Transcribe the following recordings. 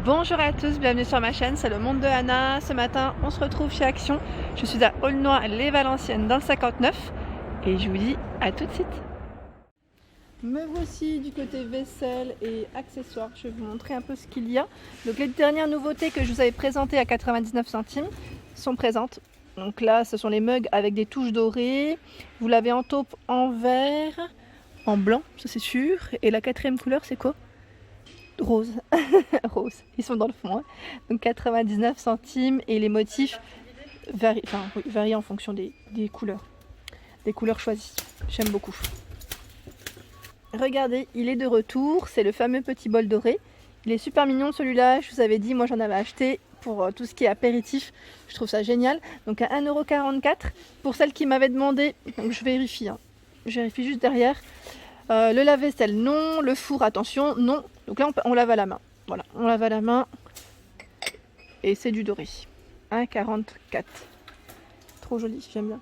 Bonjour à tous, bienvenue sur ma chaîne, c'est le monde de Anna. Ce matin, on se retrouve chez Action. Je suis à Aulnoy-les-Valenciennes dans le 59 et je vous dis à tout de suite. Me voici du côté vaisselle et accessoires. Je vais vous montrer un peu ce qu'il y a. Donc les dernières nouveautés que je vous avais présentées à 99 centimes sont présentes. Donc là, ce sont les mugs avec des touches dorées. Vous l'avez en taupe, en vert, en blanc, ça c'est sûr. Et la quatrième couleur, c'est quoi? Rose. Rose, ils sont dans le fond. Hein. Donc 99 centimes et les motifs varient en fonction des couleurs choisies. J'aime beaucoup. Regardez, il est de retour, c'est le fameux petit bol doré. Il est super mignon celui-là, je vous avais dit, moi j'en avais acheté pour tout ce qui est apéritif, je trouve ça génial. Donc à 1,44 €, pour celle qui m'avait demandé, donc je vérifie, je vérifie juste derrière. Le lave-vaisselle, non. Le four, attention, non. Donc là, on lave à la main. Voilà, on lave à la main. Et c'est du doré. 1,44 €. Trop joli, j'aime bien.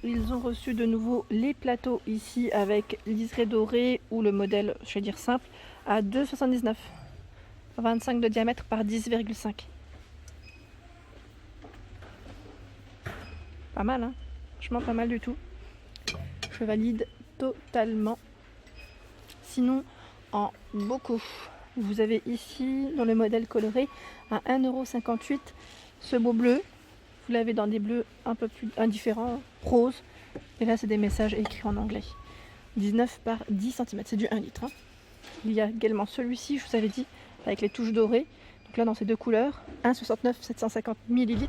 Ils ont reçu de nouveau les plateaux ici avec liseré doré ou le modèle, je vais dire simple, à 2,79 €. 25 de diamètre par 10,5. Pas mal, hein? Franchement, pas mal du tout. Je valide totalement. Sinon, en beaucoup, vous avez ici dans le modèle coloré à 1,58 €. Ce beau bleu, vous l'avez dans des bleus un peu plus indifférents, rose. Et là, c'est des messages écrits en anglais. 19 par 10 cm, c'est du 1 litre. Hein. Il y a également celui-ci, je vous avais dit, avec les touches dorées. Donc là, dans ces deux couleurs, 1,69 750 ml.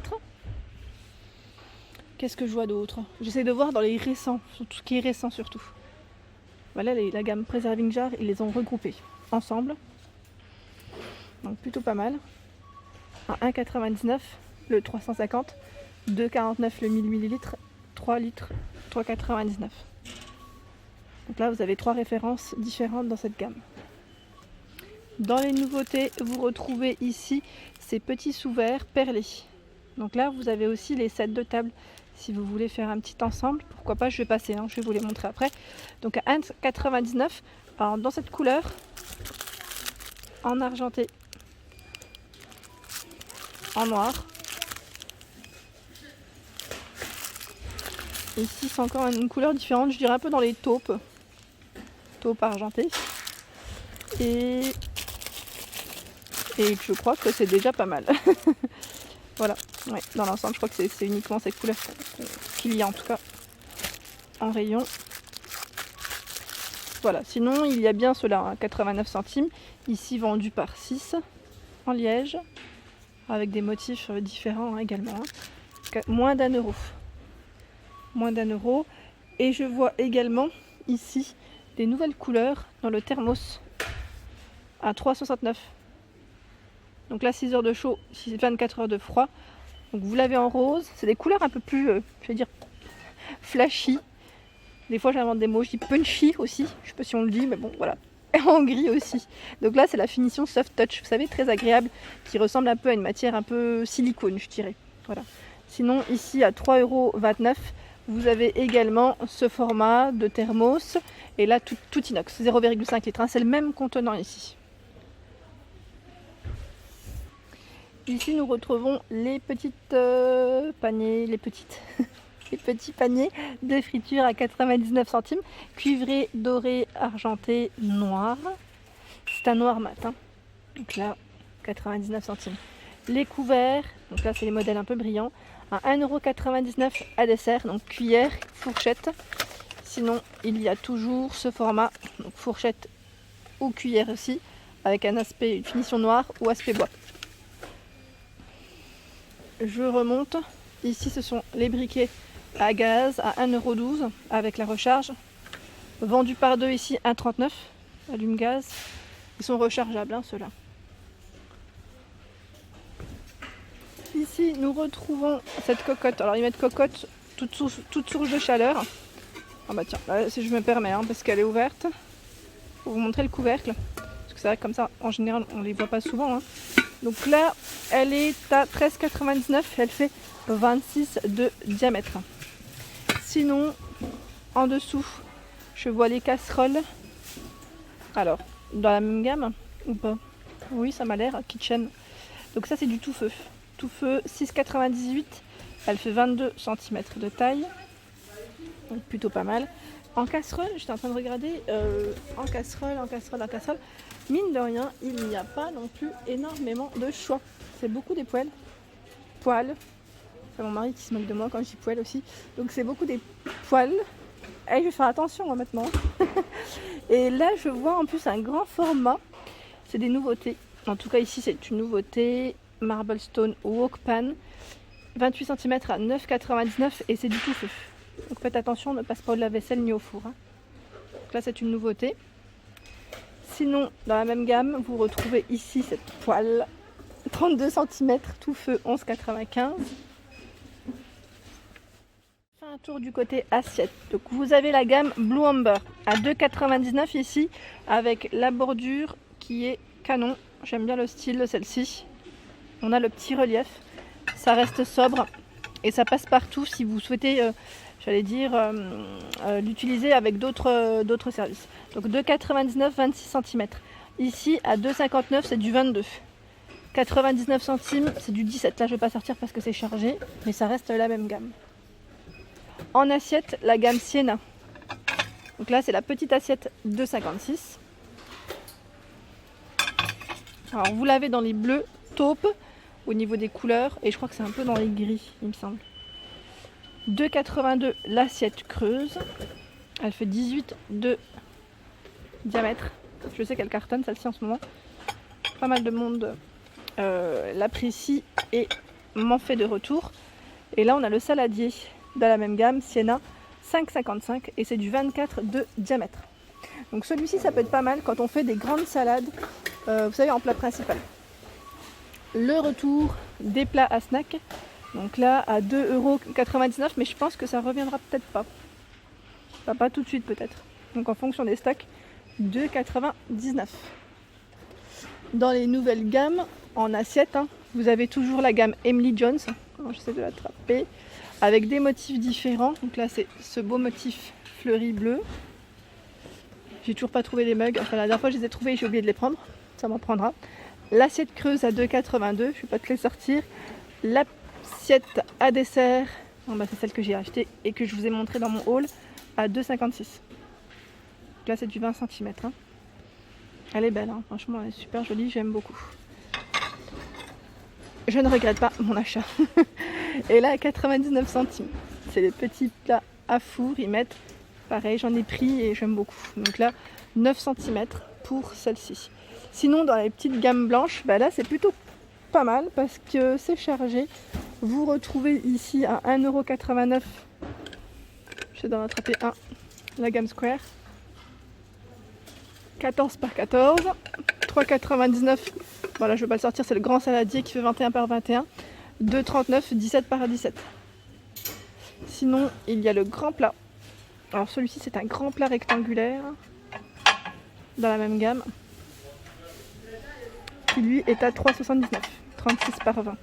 Qu'est-ce que je vois d'autre? J'essaie de voir dans les récents, tout ce qui est récent surtout. Voilà, la gamme Preserving Jar, ils les ont regroupés ensemble. Donc plutôt pas mal. Un 1,99 le 350, 2,49 le 1000 ml, 3 litres, 3,99. Donc là, vous avez 3 références différentes dans cette gamme. Dans les nouveautés, vous retrouvez ici ces petits sous-verres perlés. Donc là, vous avez aussi les sets de table. Si vous voulez faire un petit ensemble, pourquoi pas, je vais passer, je vais vous les montrer après. Donc à 1,99 €, dans cette couleur, en argenté, en noir. Ici, c'est encore une couleur différente, je dirais un peu dans les taupes argentées. Et je crois que c'est déjà pas mal. Voilà, ouais, dans l'ensemble, je crois que c'est uniquement cette couleur qu'il y a en tout cas en rayon. Voilà, sinon il y a bien ceux-là à 89 centimes, ici vendu par 6 en liège, avec des motifs différents également. Moins d'1 €. Moins d'1 €. Et je vois également ici des nouvelles couleurs dans le thermos à 3,69 €. Donc là, 6 heures de chaud, 24 heures de froid. Donc vous l'avez en rose. C'est des couleurs un peu plus, je vais dire, flashy. Des fois, j'invente des mots. Je dis punchy aussi. Je sais pas si on le dit, mais bon, voilà. Et en gris aussi. Donc là, c'est la finition soft touch. Vous savez, très agréable, qui ressemble un peu à une matière un peu silicone, je dirais. Voilà. Sinon, ici, à 3,29 €, vous avez également ce format de thermos. Et là, tout inox, 0,5 litres. C'est le même contenant ici. Ici, nous retrouvons les petites paniers, les petits paniers de friture à 99 centimes, cuivré, doré, argenté, noir. C'est un noir mat. Donc là, 99 centimes. Les couverts, donc là, c'est les modèles un peu brillants, à 1,99 € à dessert, donc cuillère, fourchette. Sinon, il y a toujours ce format, donc fourchette ou cuillère aussi, avec un aspect, une finition noire ou aspect bois. Je remonte. Ici, ce sont les briquets à gaz à 1,12 € avec la recharge. Vendus par 2 ici, 1,39 €. Allume-gaz. Ils sont rechargeables, ceux-là. Ici, nous retrouvons cette cocotte. Alors, ils mettent cocotte, toute source de chaleur. Ah bah tiens, là, si je me permets, parce qu'elle est ouverte. Pour vous montrer le couvercle. Parce que c'est vrai que comme ça, en général, on ne les voit pas souvent. Donc là, elle est à 13,99 €, elle fait 26 de diamètre. Sinon, en dessous, je vois les casseroles. Alors, dans la même gamme, ou pas? Oui, ça m'a l'air, Kitchen. Donc ça c'est du tout feu. Tout feu 6,98. Elle fait 22 cm de taille. Donc plutôt pas mal. En casserole, j'étais en train de regarder, en casserole, mine de rien, il n'y a pas non plus énormément de choix. C'est beaucoup des poêles. C'est mon mari qui se moque de moi quand je dis poêle aussi. Donc c'est beaucoup des poêles. Et je vais faire attention maintenant. Et là je vois en plus un grand format. C'est des nouveautés. En tout cas ici c'est une nouveauté. Marble Stone Wok Pan. 28 cm à 9,99 et c'est du tout feu. Donc faites attention, ne passe pas au lave-vaisselle ni au four. Donc là c'est une nouveauté. Sinon dans la même gamme vous retrouvez ici cette poêle 32 cm tout feu 11,95. Un tour du côté assiette. Donc vous avez la gamme Blue Amber à 2,99 ici avec la bordure qui est canon. J'aime bien le style de celle-ci. On a le petit relief. Ça reste sobre et ça passe partout si vous souhaitez, l'utiliser avec d'autres services. Donc 2,99 26 cm. Ici à 2,59 c'est du 22. 99 centimes c'est du 17. Là je ne vais pas sortir parce que c'est chargé, mais ça reste la même gamme. En assiette, la gamme Sienna. Donc là, c'est la petite assiette 2,56. Alors, vous l'avez dans les bleus taupe au niveau des couleurs. Et je crois que c'est un peu dans les gris, il me semble. 2,82 l'assiette creuse. Elle fait 18 de diamètre. Je sais qu'elle cartonne celle-ci en ce moment. Pas mal de monde l'apprécie et m'en fait de retour. Et là, on a le saladier dans la même gamme, Sienna, 5,55 et c'est du 24 de diamètre. Donc celui-ci, ça peut être pas mal quand on fait des grandes salades, vous savez, en plat principal. Le retour des plats à snack, donc là à 2,99 €, mais je pense que ça reviendra peut-être pas. Pas tout de suite peut-être. Donc en fonction des stocks, 2,99 €. Dans les nouvelles gammes, en assiette, vous avez toujours la gamme Emily Jones. Alors, j'essaie de l'attraper. Avec des motifs différents. Donc là c'est ce beau motif fleuri bleu. J'ai toujours pas trouvé les mugs. Enfin la dernière fois je les ai trouvés et j'ai oublié de les prendre. Ça m'en prendra. L'assiette creuse à 2,82. Je vais pas te les sortir. L'assiette à dessert. C'est celle que j'ai achetée et que je vous ai montré dans mon haul à 2,56. Là c'est du 20 cm. Elle est belle, franchement elle est super jolie, j'aime beaucoup. Je ne regrette pas mon achat. Et là à 99 centimes. C'est les petits plats à four, ils mettent pareil, j'en ai pris et j'aime beaucoup. Donc là 9 cm pour celle-ci. Sinon dans les petites gammes blanches, là c'est plutôt pas mal parce que c'est chargé. Vous retrouvez ici à 1,89 €. Je vais d'en attraper un. La gamme Square. 14 par 14. 3,99 €. Voilà, je ne vais pas le sortir, c'est le grand saladier qui fait 21 par 21. 2,39 €, 17 par 17. Sinon, il y a le grand plat. Alors celui-ci, c'est un grand plat rectangulaire dans la même gamme. Qui lui est à 3,79 €, 36 par 20.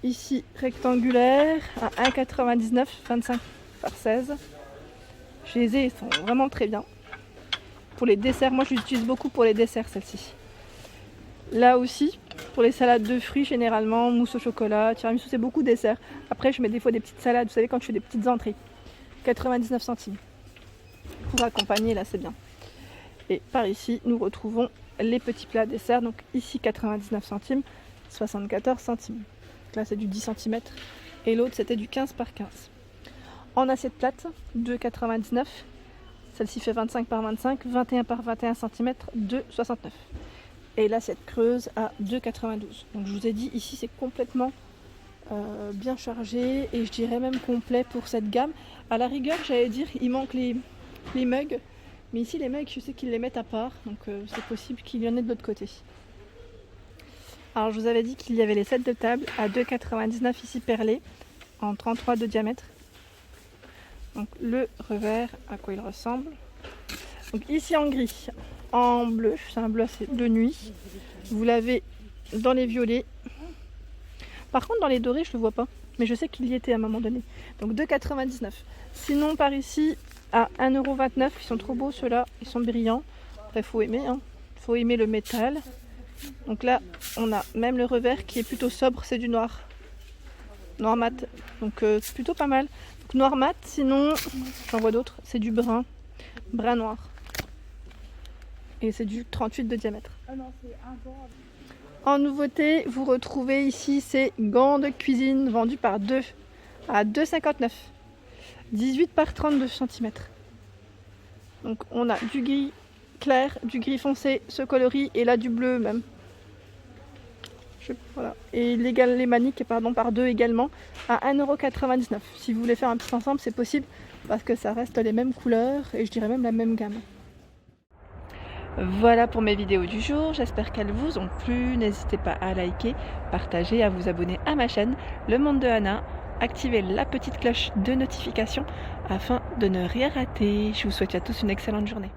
Ici, rectangulaire à 1,99 €, 25 par 16. Je les ai, ils sont vraiment très bien. Pour les desserts, moi je l'utilise beaucoup pour les desserts celle-ci. Là aussi, pour les salades de fruits généralement, mousse au chocolat, tiramisu, c'est beaucoup dessert. Après je mets des fois des petites salades, vous savez quand je fais des petites entrées. 99 centimes. Pour accompagner, là c'est bien. Et par ici, nous retrouvons les petits plats desserts. Donc ici 99 centimes, 74 centimes. Donc là c'est du 10 cm et l'autre c'était du 15 par 15. En assiette plate, 2,99 €. Celle-ci fait 25 par 25, 21 par 21 cm, 2,69 €. Et l'assiette creuse à 2,92 €. Donc je vous ai dit, ici c'est complètement bien chargé et je dirais même complet pour cette gamme. À la rigueur, j'allais dire, il manque les mugs. Mais ici les mugs, je sais qu'ils les mettent à part. Donc c'est possible qu'il y en ait de l'autre côté. Alors je vous avais dit qu'il y avait les sets de table à 2,99 € ici perlés, en 33 de diamètre. Donc le revers, à quoi il ressemble. Donc ici en gris, en bleu, c'est un bleu assez de nuit. Vous l'avez dans les violets. Par contre dans les dorés je le vois pas, mais je sais qu'il y était à un moment donné. Donc 2,99 €. Sinon par ici à 1,29 €, ils sont trop beaux ceux-là, ils sont brillants. Après, faut aimer, hein. Faut aimer le métal. Donc là, on a même le revers qui est plutôt sobre, c'est du noir. Noir mat. Donc plutôt pas mal. Donc, noir mat, sinon, j'en vois d'autres, c'est du brun. Brun noir. Et c'est du 38 de diamètre. En nouveauté, vous retrouvez ici ces gants de cuisine vendus par 2 à 2,59. 18 par 32 cm. Donc on a du gris clair, du gris foncé, ce coloris et là du bleu même. Voilà. Et les maniques par 2 également à 1,99 €. Si vous voulez faire un petit ensemble, c'est possible parce que ça reste les mêmes couleurs et je dirais même la même gamme. Voilà pour mes vidéos du jour, j'espère qu'elles vous ont plu. N'hésitez pas à liker, partager, à vous abonner à ma chaîne Le Monde de Anna. Activez la petite cloche de notification afin de ne rien rater. Je vous souhaite à tous une excellente journée.